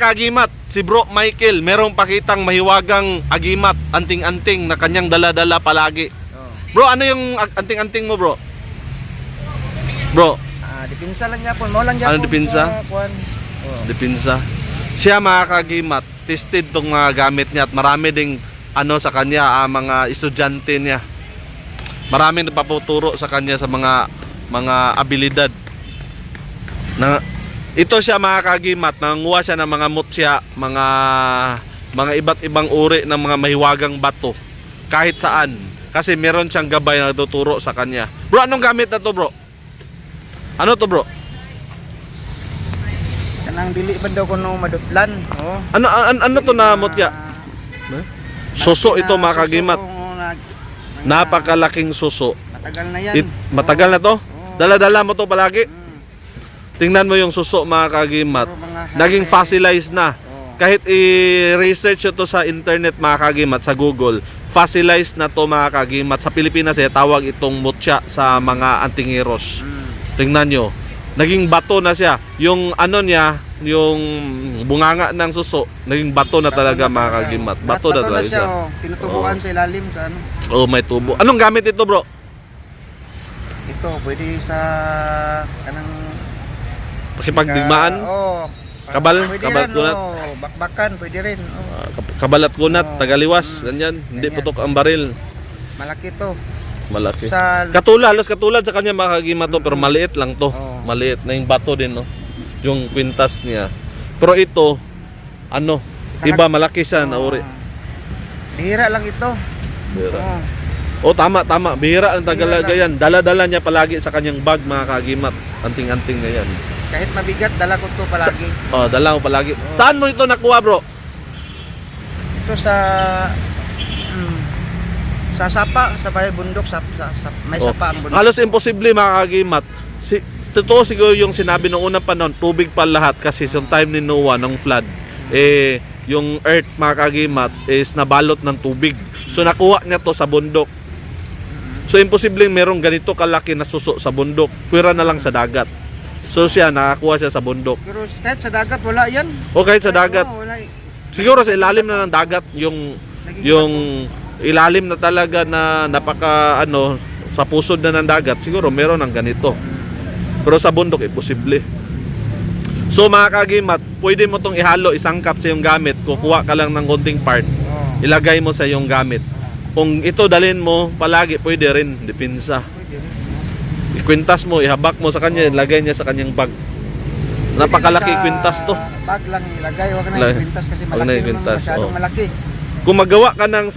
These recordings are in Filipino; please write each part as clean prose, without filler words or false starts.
kaagimat, si Bro Michael, merong pakitang mahiwagang agimat, anting-anting na kanyang dala-dala palagi. Bro, ano yung anting-anting mo, bro? Bro? Dipinsa lang niya po. Mo lang niya ano dipinsa? Dipinsa. Siya mga kaagimat, tested tong mga gamit niya at marami ding ano sa kanya, mga estudyante niya. Maraming nagpaputuro sa kanya sa mga abilidad. Ito siya mga kaagimat, nanguha siya ng mga mutya, mga iba't ibang uri ng mga mahiwagang bato kahit saan. Kasi meron siyang gabay na tuturo sa kanya. Bro, anong gamit na to, bro? Ano to, bro? Kanang dili ba daw kuno madutlan? Oh. Ano to na mutya? Suso ito mga kaagimat. Napakalaking suso. Matagal na yan. Matagal na to? Dala-dala mo to palagi? Tingnan mo yung suso mga kaagimat. Naging fossilized na. Kahit i-research ito sa internet mga kaagimat, sa Google, fossilized na to mga kaagimat. Sa Pilipinas tawag itong mutya sa mga antingeros. Tingnan nyo. Naging bato na siya. Yung ano niya, yung bunganga ng suso, naging bato na talaga mga kaagimat. Bato na talaga siya. Tinutubuan sa ilalim sa ano. Oh, may tubo. Anong gamit ito, bro? Ito, pwede sa kanang pakipagdigmaan? Kabal kunat. Bakbakan, pwede rin. Kabal at kunat, tagaliwas, ganyan. Hindi putok ang baril. Malaki to. Malaki. Halos katulad sa kanya mga kaagimat to, pero maliit lang to. Maliit na yung bato din, no? Yung kwintas niya. Pero ito, iba malaki siya na uri. Bihira lang ito. Bihira. Tama. Bihira ang tagalaga yan. Dala-dala niya palagi sa kanyang bag mga kaagimat. Anting-anting na yan. Kahit mabigat, dala ko to palagi. Dala mo palagi. Saan mo ito nakuha, bro? Ito sa sapa, sa bahay bundok, may sapa ang bundok. Halos imposible mga kaagimat. Totoo siguro yung sinabi nung unang panahon, tubig pa lahat kasi yung time ni Noah, ng flood, yung earth mga kaagimat is nabalot ng tubig. So nakuha niya to sa bundok. So imposibleng merong ganito kalaki na suso sa bundok. Pwera na lang sa dagat. So nakakuha siya sa bundok. Pero kahit sa dagat wala yan. Kahit sa dagat. Wala. Siguro sa ilalim na ng dagat yung ilalim na talaga na napaka sa pusod na ng dagat, siguro meron ng ganito. Pero sa bundok imposible. So mga kaagimat, pwede mo tong ihalo, isangkap sa yung gamit, kukuha ka lang ng konting part, ilagay mo sa yung gamit. Kung ito dalhin mo palagi, pwede rin, dipinsa. Ikwintas mo, ihabak mo sa kanya, ilagay niya sa kanyang bag. Napakalaki kwintas to. Bag lang ilagay, wag na ikwintas kasi malaki naman, masyadong malaki. Kung magawa ka ng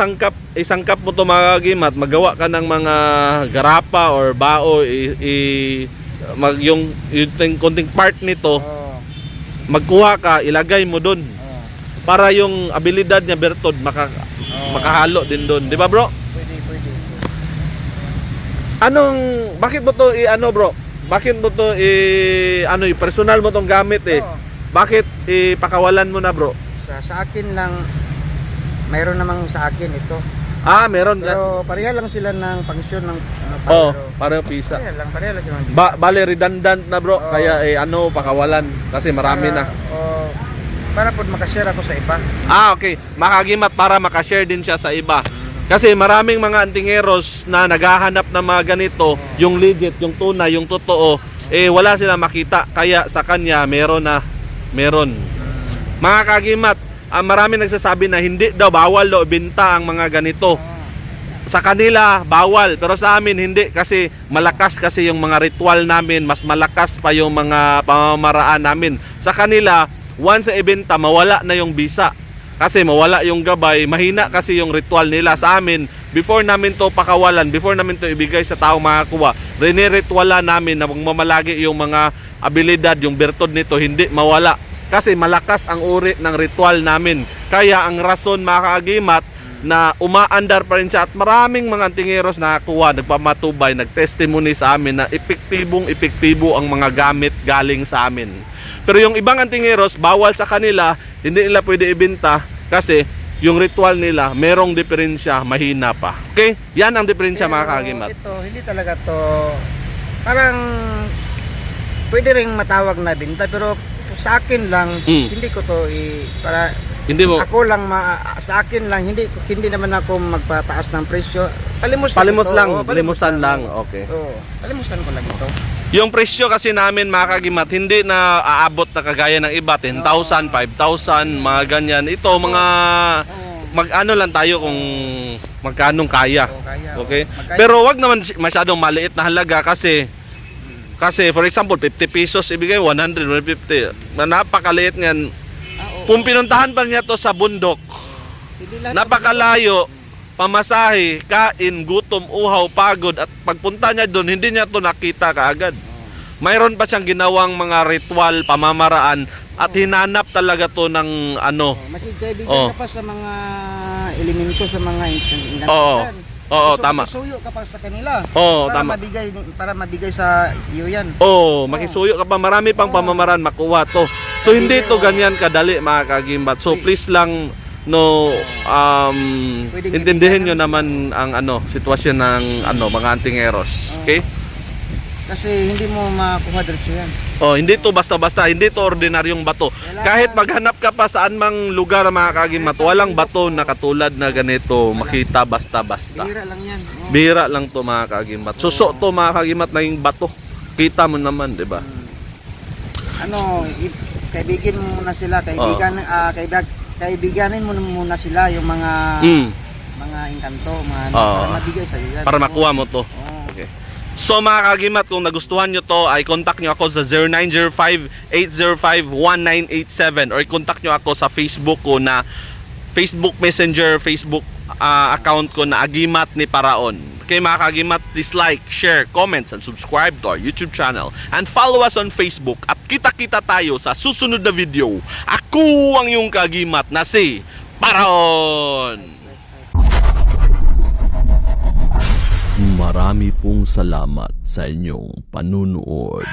isangkap mo to mga kaagimat, magawa ka ng mga garapa or bao, yung konting part nito, magkuha ka, ilagay mo dun. Para yung abilidad niya, Bertod, makahalo din dun. Di ba, bro? Pwede. Bakit mo to bro? Bakit mo to personal mo tong gamit Bakit ipakawalan mo na, bro? Sa akin lang, mayroon namang sa akin ito. Meron. Pero pareha lang sila ng function ng pareho pisa. Pareha lang sila. Bale redundant na, bro. Kaya pakawalan kasi marami na. Para po makashare ako sa iba. Okay. Makagimat para makashare din siya sa iba. Kasi maraming mga antingeros na naghahanap ng mga ganito, yung legit, yung tunay, yung totoo, wala sila makita. Kaya sa kanya meron. Mga kagimat, marami nagsasabi na hindi daw, bawal daw ibenta ang mga ganito. Sa kanila bawal, pero sa amin hindi, kasi malakas kasi yung mga ritual namin, mas malakas pa yung mga pamamaraan namin. Sa kanila, once sa ibenta, mawala na yung bisa. Kasi mawala yung gabay, mahina kasi yung ritual nila. Sa amin, before namin to pakawalan, before namin to ibigay sa taong makakuha, rinirituala namin na mamalagi yung mga abilidad, yung bertod nito, hindi mawala. Kasi malakas ang uri ng ritual namin. Kaya ang rason mga kaagimat na umaandar pa rin siya, at maraming mga antingeros nakakuha, nagpamatubay, nagtestimony sa amin na epektibo ang mga gamit galing sa amin. Pero yung ibang antingeros, bawal sa kanila, hindi nila pwede ibenta kasi yung ritual nila, merong diferensya, mahina pa. Okay? Yan ang diferensya mga kaagimat. Ito, hindi talaga to, parang pwede rin matawag na binta, pero sa akin lang, Mm. hindi ko to para Hindi mo ako lang sa akin lang hindi naman ako magpataas ng presyo. Palimos palimos ito. lang, Oo, palimusan lang. Okay. Oo, palimusan ko lang ito. Yung presyo kasi namin mga kagimat, hindi na aabot na kagaya ng iba, 10,000, 5,000, mga ganyan. Ito mga mag-ano lang tayo kung magkanong kaya. Oo, kaya. Okay? Magkaya. Pero wag naman masyadong maliit na halaga kasi for example 50 pesos ibigay 100, 150. Napakaliit niyan. Oo. Kung pinuntahan pa niya to sa bundok, Hindi lahat- napakalayo, pamasahe, kain, gutom, uhaw, pagod at pagpunta niya doon hindi niya to nakita kaagad. Mayroon pa siyang ginawang mga ritual, pamamaraan at hinanap talaga to ng ano. Makikaibigan Oo. ka pa sa mga elemento sa mga ingantisan. Oo. Oo, tama. Makisuyo ka pa sa kanila. Oo, para tama. mabigay sa iyo yan. Oh, makisuyo ka pa. Marami pang pamamaraan makuha to. So hindi to ganyan kadali mga kagimbat. So please lang Pwedeng intindihin nyo kaibigan. naman ang sitwasyon ng mga antingeros. Okay? Kasi hindi mo makuha diretso yan. Oh, hindi to basta-basta, hindi to ordinaryong bato. Kahit maghanap ka pa saan mang lugar mga kagimat, walang bato na katulad na ganito makita basta-basta. Bihira lang yan. Oo. Bira lang to mga kagimat. Suso to mga kagimat na yung bato. Kita mo naman, 'di ba? Kaibigan mo muna sila, kaibiganin mo muna sila yung mga mga engkanto, para mabigay sa iyo yan. Para makuha mo to. Oo. Okay. So mga kagimat, kung nagustuhan nyo to, ay contact nyo ako sa 0905-805-1987 or contact nyo ako sa Facebook ko na Facebook Messenger, Facebook account ko na Agimat ni Paraon. Okay mga kagimat, please like, share, comments, and subscribe to our YouTube channel. And follow us on Facebook. At kita-kita tayo sa susunod na video. Ako ang iyong kagimat na si Paraon. Marami pong salamat sa inyong panunood.